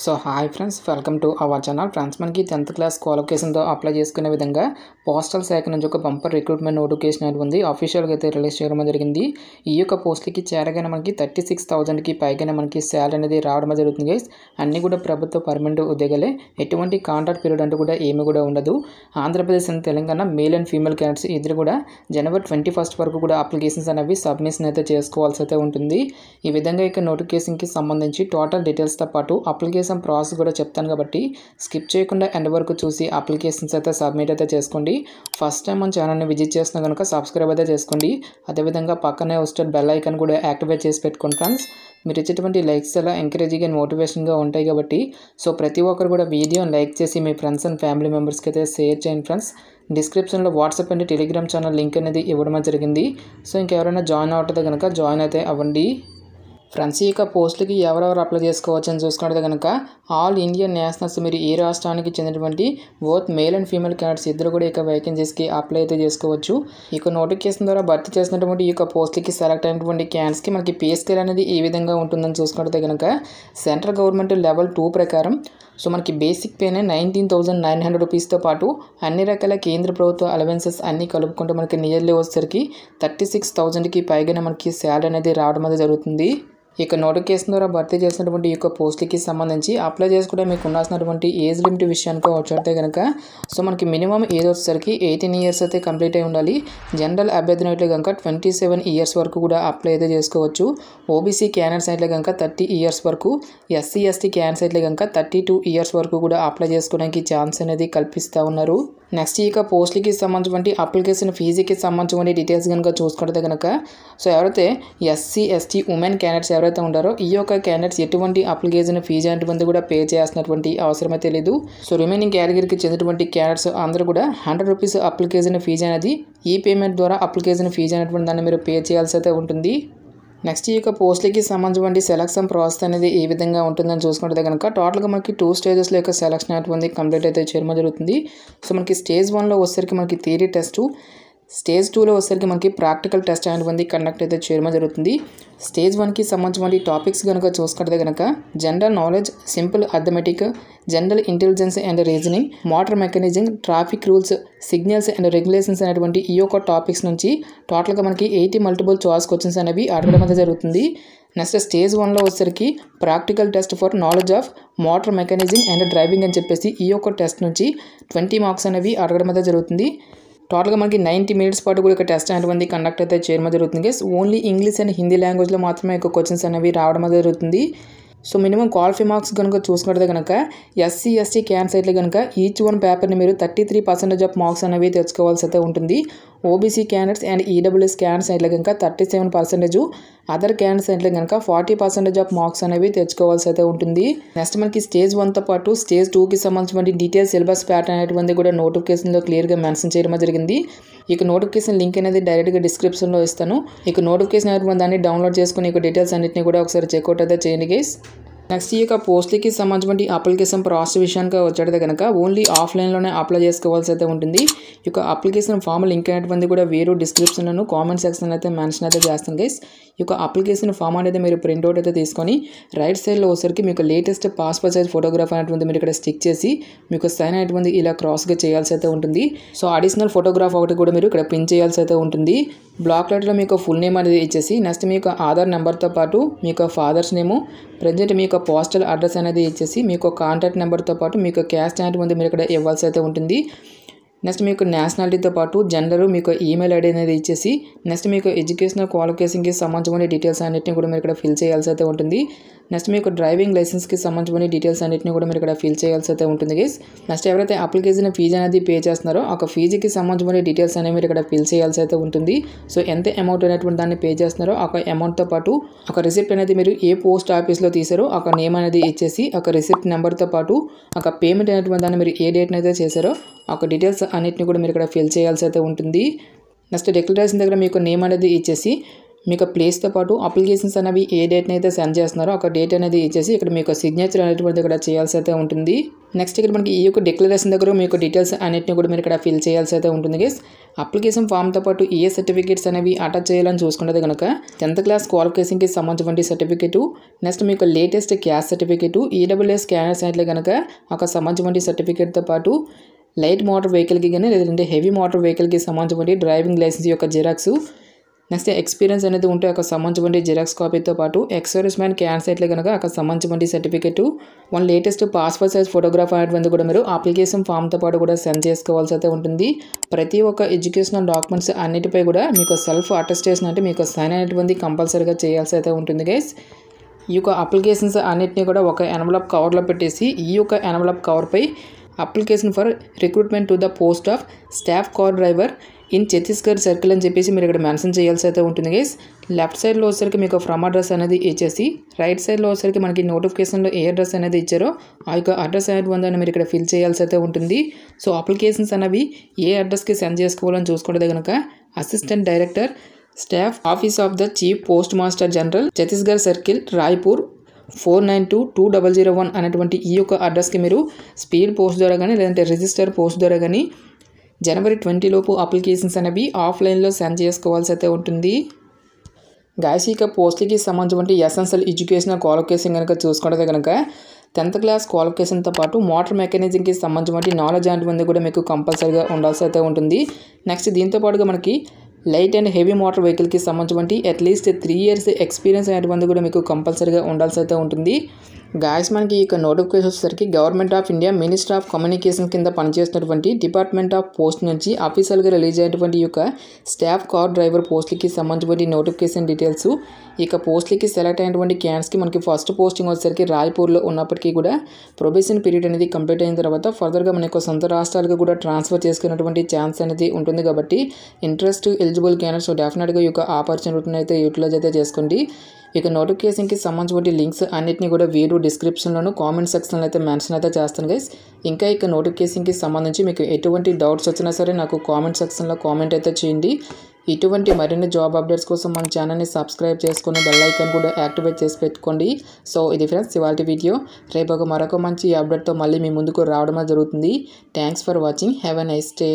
So hi friends, welcome to our channel. Friends, మనకి 10th class క్వాలిఫికేషన్తో apply చేసుకునే విధంగా postal శాఖ నుంచి ఒక బంపర్ రిక్రూట్మెంట్ నోటిఫికేషన్ అనేది ఉంది. అఫీషియల్గా అయితే రిలీజ్ చేయడం జరిగింది. ఈ యొక్క పోస్టులకి చేరగానే మనకి 36,000కి పైగానే మనకి శాలరీ అనేది రావడం జరుగుతుంది గైస్. అన్నీ కూడా ప్రభుత్వ పర్మనెంట్ ఉద్యోగాలే, ఎటువంటి కాంట్రాక్ట్ పీరియడ్ అంటూ కూడా ఏమీ కూడా ఉండదు. Andhra Pradesh and Telangana male and female candidates ఇద్దరు కూడా జనవరి 21 వరకు కూడా అప్లికేషన్స్ అనేవి సబ్మిషన్ అయితే చేసుకోవాల్సి అయితే ఉంటుంది. ఈ విధంగా ఇక నోటిఫికేషన్కి సంబంధించి టోటల్ డీటెయిల్స్తో పాటు అప్లికేషన్ ప్రాసెస్ కూడా చెప్తాను కాబట్టి స్కిప్ చేయకుండా ఎండ్ వరకు చూసి అప్లికేషన్స్ అయితే సబ్మిట్ అయితే చేసుకోండి. ఫస్ట్ టైం మన ఛానల్ని విజిట్ చేస్తున్నా కనుక సబ్స్క్రైబ్ అయితే చేసుకోండి. అదేవిధంగా పక్కనే వస్తే బెల్ ఐకాన్ కూడా యాక్టివేట్ చేసి పెట్టుకోండి ఫ్రెండ్స్. మీరు ఇచ్చేటువంటి లైక్స్ అలా ఎంకరేజింగ్ అండ్ మోటివేషన్గా ఉంటాయి కాబట్టి సో ప్రతి ఒక్కరు కూడా వీడియోని లైక్ చేసి మీ ఫ్రెండ్స్ అండ్ ఫ్యామిలీ మెంబర్స్కి అయితే షేర్ చేయండి ఫ్రెండ్స్. డిస్క్రిప్షన్లో WhatsApp and Telegram channel link అనేది ఇవ్వడం జరిగింది. సో ఇంకెవరైనా జాయిన్ అవుతుందో కనుక జాయిన్ అయితే అవ్వండి. ఫ్రెండ్స్, ఈ యొక్క పోస్టులకి ఎవరెవరు అప్లై చేసుకోవచ్చు అని చూసుకుంటే కనుక ఆల్ ఇండియన్ నేషనల్స్, మీరు ఏ రాష్ట్రానికి చెందినటువంటి both male and female candidates ఇద్దరు కూడా ఇక వేకెన్సీస్కి అప్లై అయితే చేసుకోవచ్చు. ఇక నోటిఫికేషన్ ద్వారా భర్తీ చేసినటువంటి ఈ యొక్క పోస్టులకి సెలెక్ట్ అయినటువంటి క్యాండిడేట్స్కి మనకి పే స్కేల్ అనేది ఏ విధంగా ఉంటుందని చూసుకుంటే కనుక సెంట్రల్ గవర్నమెంట్ లెవెల్ 2 ప్రకారం సో మనకి బేసిక్ పేనే 19,900 రూపీస్తో పాటు అన్ని రకాల కేంద్ర ప్రభుత్వ అలవెన్సెస్ అన్నీ కలుపుకుంటే మనకి నియర్లీ వచ్చేసరికి 36,000కి పైగానే మనకి శాలరీ అనేది రావడం అనేది జరుగుతుంది. ఇక నోటిఫికేషన్ ద్వారా భర్తీ చేసినటువంటి ఈ యొక్క పోస్టులకి సంబంధించి అప్లై చేసుకుంటే మీకు ఉండాల్సినటువంటి ఏజ్ లిమిట్ విషయానికి వచ్చేస్తే కనుక సో మనకి మినిమం ఏజ్ వచ్చేసరికి 18 ఇయర్స్ అయితే కంప్లీట్ అయి ఉండాలి. జనరల్ అభ్యర్థిని అయితే కనుక 27 ఇయర్స్ వరకు కూడా అప్లై అయితే చేసుకోవచ్చు. ఓబీసీ క్యాండిడేట్స్ అయితే కనుక 30 ఇయర్స్ వరకు, ఎస్సీ ఎస్టీ క్యాండిడేట్స్ అయితే కనుక 32 ఇయర్స్ వరకు కూడా అప్లై చేసుకోవడానికి ఛాన్స్ అనేది కల్పిస్తూ ఉన్నారు. నెక్స్ట్ ఈ యొక్క పోస్టులకి సంబంధించిన అప్లికేషన్ ఫీజుకి సంబంధించిన డీటెయిల్స్ కనుక చూసుకుంటే కనుక సో ఎవరైతే ఎస్సీ ఎస్టీ ఉమెన్ క్యాండిడేట్స్ ఎవరైతే ఉంటారో ఈ యొక్క క్యాండిడేట్స్ ఎటువంటి అప్లికేషన్ ఫీజు అనేటువంటి కూడా పే చేయాల్సినటువంటి అవసరం అయితే లేదు. సో రిమైనింగ్ కేటగిరీకి చెందినటువంటి క్యాండిడేట్స్ అందరూ కూడా 100 రూపీస్ అప్లికేషన్ ఫీజు అనేది ఈ పేమెంట్ ద్వారా అప్లికేషన్ ఫీజు అనేటువంటి దాన్ని మీరు పే చేయాల్సి అయితే ఉంటుంది. నెక్స్ట్ ఈ యొక్క పోస్టులకి సంబంధించిన సెలక్షన్ ప్రాసెస్ అనేది ఏ విధంగా ఉంటుందని చూసుకుంటే కనుక టోటల్గా మనకి 2 స్టేజెస్లో యొక్క సెలక్షన్ అనేటువంటి కంప్లీట్ అయితే చేయడం జరుగుతుంది. సో మనకి స్టేజ్ 1లో వచ్చేసరికి మనకి థియరీ టెస్ట్, స్టేజ్ 2లో వచ్చేసరికి మనకి ప్రాక్టికల్ టెస్ట్ అనేటువంటి కండక్ట్ అయితే చేయడం జరుగుతుంది. స్టేజ్ 1కి సంబంధించిన టాపిక్స్ కనుక చూసుకుంటే కనుక general knowledge, simple arithmetic, general intelligence and reasoning, motor mechanism, traffic rules, signals and regulations అనేటువంటి ఈ యొక్క టాపిక్స్ నుంచి టోటల్గా మనకి 80 మల్టిపుల్ చాయిస్ క్వశ్చన్స్ అనేవి అడగడం అయితే జరుగుతుంది. నెక్స్ట్ స్టేజ్ 1లో వచ్చేసరికి practical test for knowledge of motor mechanism and driving అని చెప్పేసి ఈ యొక్క టెస్ట్ నుంచి 20 మార్క్స్ అనేవి అడగడం అయితే జరుగుతుంది. టోటల్గా మనకి 90 మినిట్స్ పాటు కూడా టెస్ట్ అనేటువంటి కండక్ట్ అయితే చేయడం జరుగుతుంది. ఓన్లీ ఇంగ్లీష్ అండ్ హిందీ లాంగ్వేజ్లో మాత్రమే క్వశ్చన్స్ అనేవి రావడం జరుగుతుంది. సో మినిమం క్వాలిఫై మార్క్స్ కనుక చూసుకుంటే కనుక ఎస్సీ ఎస్టీ క్యాండిడేట్స్లో కనుక ఈచ్ వన్ పేపర్ని మీరు 33% ఆఫ్ మార్క్స్ అనేవి తెచ్చుకోవాల్సి అయితే ఉంటుంది. OBC candidates and EWS candidates అయితే కనుక 37%, అదర్ క్యాండిడేట్స్ అయితే కనుక 40% ఆఫ్ మార్క్స్ అనేవి తెచ్చుకోవాల్సి అయితే ఉంటుంది. నెక్స్ట్ మనకి స్టేజ్ 1తో పాటు స్టేజ్ 2కి సంబంధించిన డీటెయిల్స్ సిలబస్ ప్యాటర్న్ అనేటువంటి కూడా నోటిఫికేషన్లో క్లియర్గా మెన్షన్ చేయడం జరిగింది. ఇక నోటిఫికేషన్ లింక్ అనేది డైరెక్ట్గా డిస్క్రిప్షన్లో ఇస్తాను. ఇక నోటిఫికేషన్ అనేటువంటి దాన్ని డౌన్లోడ్ చేసుకుని ఇక డీటెయిల్స్ అన్నింటినీ కూడా ఒకసారి చెక్అవుట్ అయితే చేయండి గైస్. నెక్స్ట్ ఈ యొక్క పోస్టులకి సంబంధించిన అప్లికేషన్ ప్రాసెస్ విషయానికి వచ్చేది కనుక ఓన్లీ ఆఫ్లైన్లోనే అప్లై చేసుకోవాల్సి అయితే ఉంటుంది. ఈ యొక్క అప్లికేషన్ ఫామ్ లింక్ అనేటువంటి కూడా వేరు డిస్క్రిప్షన్లను కామెంట్ సెక్షన్ అయితే మెన్షన్ అయితే చేస్తాను గైస్. ఈ యొక్క అప్లికేషన్ ఫామ్ అనేది మీరు ప్రింట్అవుట్ అయితే తీసుకొని రైట్ సైడ్లో వచ్చేసరికి మీకు లేటెస్ట్ పాస్పోర్ట్ సైజ్ ఫోటోగ్రాఫ్ అనేటువంటి మీరు ఇక్కడ స్టిక్ చేసి మీకు సైన్ అనేటువంటి ఇలా క్రాస్గా చేయాల్సి అయితే ఉంటుంది. సో అడిషనల్ ఫోటోగ్రాఫ్ ఒకటి కూడా మీరు ఇక్కడ ప్రింట్ చేయాల్సి అయితే ఉంటుంది. బ్లాక్ లెటర్లో మీకు ఫుల్ నేమ్ అనేది ఇచ్చేసి నెక్స్ట్ మీ యొక్క ఆధార్ నెంబర్తో పాటు మీ యొక్క ఫాదర్స్ నేము, ప్రజెంట్ మీ యొక్క పోస్టల్ అడ్రస్ అనేది ఇచ్చేసి మీకు కాంటాక్ట్ నెంబర్తో పాటు మీకు క్యాస్ట్ అనేటువంటి మీరు ఇక్కడ ఇవ్వాల్సి అయితే ఉంటుంది. నెక్స్ట్ మీకు నేషనాలిటీతో పాటు జెండరు, మీకు ఈమెయిల్ ఐడి అనేది ఇచ్చేసి నెక్స్ట్ మీకు ఎడ్యుకేషనల్ క్వాలిఫికేషన్కి సంబంధించిన డీటెయిల్స్ అన్నింటినీ కూడా మీరు ఇక్కడ ఫిల్ చేయాల్సి అయితే ఉంటుంది. నెక్స్ట్ మీకు డ్రైవింగ్ లైసెన్స్కి సంబంధించిన డీటెయిల్స్ అన్నింటినీ కూడా మీరు ఇక్కడ ఫిల్ చేయాల్సి అయితే ఉంటుంది గైస్. నెక్స్ట్ ఎవరైతే అప్లికేషన్ ఫీజు అనేది పే చేస్తున్నారో ఒక ఫీజుకి సంబంధించిన డీటెయిల్స్ అనేవి మీరు ఇక్కడ ఫిల్ చేయాల్సి అయితే ఉంటుంది. సో ఎంత అమౌంట్ అనేటువంటి దాన్ని పే చేస్తున్నారో ఒక అమౌంట్తో పాటు ఒక రిసిప్ట్ అనేది మీరు ఏ పోస్ట్ ఆఫీస్లో తీసారో ఒక నేమ్ అనేది ఇచ్చేసి ఒక రిసిప్ట్ నెంబర్తో పాటు ఒక పేమెంట్ అనేటువంటి దాన్ని మీరు ఏ డేట్ని అయితే చేశారో ఒక డీటెయిల్స్ అన్నింటినీ కూడా మీరు ఇక్కడ ఫిల్ చేయాల్సి అయితే ఉంటుంది. నెక్స్ట్ డిక్లరేషన్ దగ్గర మీకు నేమ్ అనేది ఇచ్చేసి మీకు ప్లేస్తో పాటు అప్లికేషన్స్ అనేవి ఏ డేట్ని అయితే సెండ్ చేస్తున్నారో ఒక డేట్ అనేది ఇచ్చేసి ఇక్కడ మీకు సిగ్నేచర్ అనేటువంటిది ఇక్కడ చేయాల్సి అయితే ఉంటుంది. నెక్స్ట్ ఇక్కడ మనకి ఈ యొక్క డిక్లరేషన్ దగ్గర మీకు డీటెయిల్స్ అన్నిటిని కూడా మీరు ఇక్కడ ఫిల్ చేయాల్సి అయితే ఉంటుంది గైస్. అప్లికేషన్ ఫామ్తో పాటు ఏ సర్టిఫికేట్స్ అనేవి అటాచ్ చేయాలని చూసుకుంటే కనుక 10th క్లాస్ క్వాలిఫికేషన్కి సంబంధించిన సర్టిఫికేటు, నెక్స్ట్ మీకు latest caste certificate, EWS scanners అయితే కనుక ఒక సంబంధించిన సర్టిఫికేట్తో పాటు లైట్ మోటార్ వెహికల్కి కానీ లేదంటే హెవీ మోటార్ వెహికల్కి సంబంధించిన డ్రైవింగ్ లైసెన్స్ యొక్క జిరాక్స్, నెక్స్ట్ ఎక్స్పీరియన్స్ అనేది ఉంటే ఒక సంబంధించిన జిరాక్స్ కాపీతో పాటు ఎక్సర్విస్ మ్యాన్ క్యాన్సైట్లో కనుక ఒక సంబంధించిన certificate, one latest passport size photograph అనేటువంటి కూడా మీరు అప్లికేషన్ ఫామ్తో పాటు కూడా సెండ్ చేసుకోవాల్సి అయితే ఉంటుంది. ప్రతి ఒక్క ఎడ్యుకేషనల్ డాక్యుమెంట్స్ అన్నిటిపై కూడా మీకు సెల్ఫ్ అటెస్టేషన్ అంటే మీకు సైన్ అనేటువంటి కంపల్సరీగా చేయాల్సి అయితే ఉంటుంది గైస్. ఈ యొక్క అప్లికేషన్స్ అన్నిటినీ కూడా ఒక ఎన్వలప్ కవర్లో పెట్టేసి ఈ యొక్క ఎన్వలప్ కవర్పై application for recruitment to the post of staff car driver in Chhattisgarh circle అని చెప్పేసి మీరు ఇక్కడ మెన్షన్ చేయాల్సి అయితే ఉంటుంది గైస్. లెఫ్ట్ సైడ్లో వచ్చేసరికి మీకు ఫ్రమ్ అడ్రస్ అనేది ఇచ్చేసి రైట్ సైడ్లో వచ్చేసరికి మనకి నోటిఫికేషన్లో ఏ అడ్రస్ అనేది ఇచ్చారో ఆ యొక్క అడ్రస్ అనేది ఉందని మీరు ఇక్కడ ఫిల్ చేయాల్సి అయితే ఉంటుంది. సో అప్లికేషన్స్ అనేవి ఏ అడ్రస్కి సెండ్ చేసుకోవాలని చూసుకుంటే కనుక assistant director staff office of the chief post master general Chhattisgarh circle Raipur 49220001 అనేటువంటి ఈ యొక్క అడ్రస్కి మీరు స్పీడ్ పోస్ట్ ద్వారా కానీ లేదంటే రిజిస్టర్ పోస్ట్ ద్వారా కానీ జనవరి 20 లోపు అప్లికేషన్స్ అనేవి ఆఫ్లైన్లో సెండ్ చేసుకోవాల్సి అయితే ఉంటుంది. గాయస్ ఇక పోస్ట్కి సంబంధించిన ఎసెన్షియల్ ఎడ్యుకేషనల్ క్వాలిఫికేషన్ కనుక చూసుకుంటే కనుక 10th క్లాస్ క్వాలిఫికేషన్తో పాటు మోటార్ మెకానిజంకి సంబంధించిన నాలెడ్జ్ అనేటువంటి కూడా మీకు కంపల్సరీగా ఉండాల్సి అయితే ఉంటుంది. నెక్స్ట్ దీంతో పాటుగా మనకి లైట్ అండ్ హెవీ మోటార్ వెహికల్కి సంబంధించి అట్లీస్ట్ 3 years ఎక్స్పీరియన్స్ అనేటువంటి కూడా మీకు కంపల్సరీగా ఉండాల్సి అయితే ఉంటుంది. గాయస్ మనకి ఇక నోటిఫికేషన్ వచ్చేసరికి government of India minister of communication కింద పనిచేస్తున్నటువంటి డిపార్ట్మెంట్ ఆఫ్ పోస్ట్ నుంచి అఫీషియల్గా రిలీజ్ అయినటువంటి యొక్క స్టాఫ్ కార్ డ్రైవర్ పోస్ట్లకి సంబంధించిన నోటిఫికేషన్ డీటెయిల్స్. ఇక పోస్ట్లకి సెలెక్ట్ అయినటువంటి క్యాండిడేట్స్కి మనకి ఫస్ట్ పోస్టింగ్ వచ్చేసరికి రాయ్పూర్లో ఉన్నప్పటికీ కూడా ప్రొబేషన్ పీరియడ్ అనేది కంప్లీట్ అయిన తర్వాత ఫర్దర్గా మన యొక్క సొంత రాష్ట్రాలకు కూడా ట్రాన్స్ఫర్ చేసుకున్నటువంటి ఛాన్స్ అనేది ఉంటుంది. కాబట్టి ఇంట్రెస్ట్ ఎలిజిబుల్ క్యాండిడేట్స్ డెఫినెట్గా ఈ యొక్క ఆపర్చునిటీని అయితే యూటిలైజ్ అయితే చేసుకోండి. ఇక నోటిఫికేషన్కి సంబంధించిన లింక్స్ అన్నిటిని కూడా వీడియో డిస్క్రిప్షన్లోను కామెంట్ సెక్షన్లో అయితే మెన్షన్ అయితే చేస్తాను గైస్. ఇంకా ఇక నోటిఫికేషన్కి సంబంధించి మీకు ఎటువంటి డౌట్స్ వచ్చినా సరే నాకు కామెంట్ సెక్షన్లో కామెంట్ అయితే చేయండి. ఇటువంటి మరిన్ని జాబ్ అప్డేట్స్ కోసం మన ఛానల్ని సబ్స్క్రైబ్ చేసుకుని బెల్ ఐకాన్ కూడా యాక్టివేట్ చేసి పెట్టుకోండి. సో ఇది ఫ్రెండ్స్ ఇవాళ వీడియో. రేపు మరొక మంచి అప్డేట్తో మళ్ళీ మీ ముందుకు రావడమే జరుగుతుంది. Thanks for watching. Have a nice day.